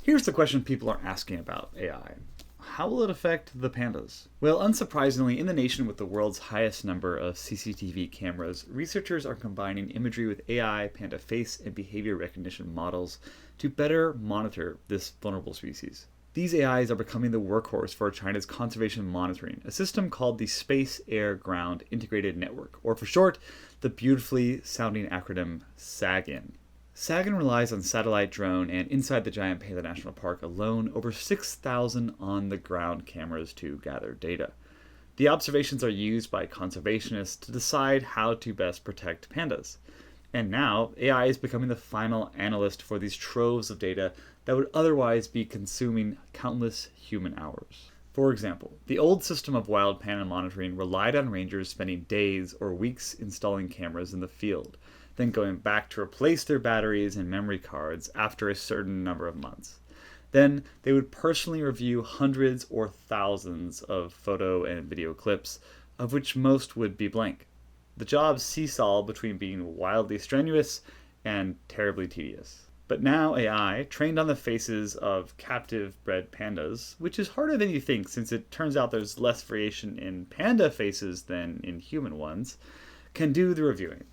Here's the question people are asking about AI. How will it affect the pandas? Well, unsurprisingly, in the nation with the world's highest number of CCTV cameras, researchers are combining imagery with AI, panda face, and behavior recognition models to better monitor this vulnerable species. These AIs are becoming the workhorse for China's conservation monitoring, a system called the Space Air Ground Integrated Network, or for short, the beautifully sounding acronym SAGIN. SAGIN relies on satellite, drone, and inside the giant panda national park alone, over 6,000 on-the-ground cameras to gather data. The observations are used by conservationists to decide how to best protect pandas. And now, AI is becoming the final analyst for these troves of data that would otherwise be consuming countless human hours. For example, the old system of wild panda monitoring relied on rangers spending days or weeks installing cameras in the field, then going back to replace their batteries and memory cards after a certain number of months. Then they would personally review hundreds or thousands of photo and video clips, of which most would be blank. The job seesawed between being wildly strenuous and terribly tedious. But now AI, trained on the faces of captive bred pandas, which is harder than you think since it turns out there's less variation in panda faces than in human ones, can do the reviewing.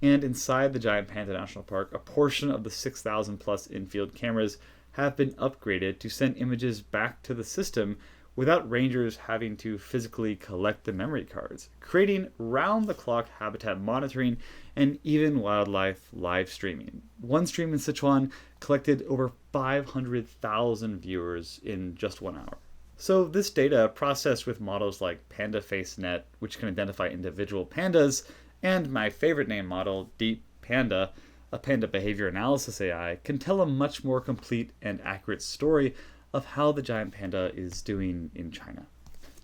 And inside the giant panda national park, a portion of the 6,000 plus in-field cameras have been upgraded to send images back to the system without rangers having to physically collect the memory cards, creating round-the-clock habitat monitoring and even wildlife live streaming. One stream in Sichuan collected over 500,000 viewers in just 1 hour. So this data, processed with models like PandaFaceNet, which can identify individual pandas, and my favorite name model, DeepPanda, a panda behavior analysis AI, can tell a much more complete and accurate story of how the giant panda is doing in China.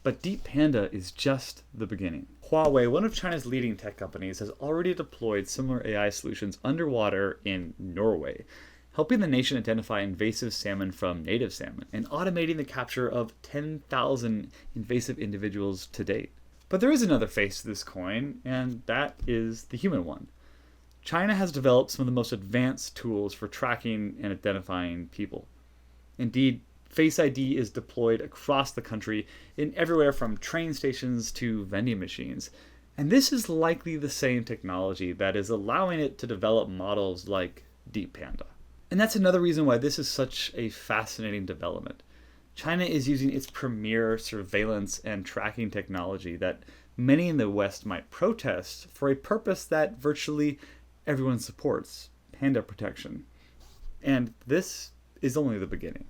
But DeepPanda is just the beginning. Huawei, one of China's leading tech companies, has already deployed similar AI solutions underwater in Norway, helping the nation identify invasive salmon from native salmon and automating the capture of 10,000 invasive individuals to date. But there is another face to this coin, and that is the human one. China has developed some of the most advanced tools for tracking and identifying people. Indeed, Face ID is deployed across the country in everywhere from train stations to vending machines. And this is likely the same technology that is allowing it to develop models like DeepPanda. And that's another reason why this is such a fascinating development. China is using its premier surveillance and tracking technology that many in the West might protest for a purpose that virtually everyone supports: panda protection. And this is only the beginning.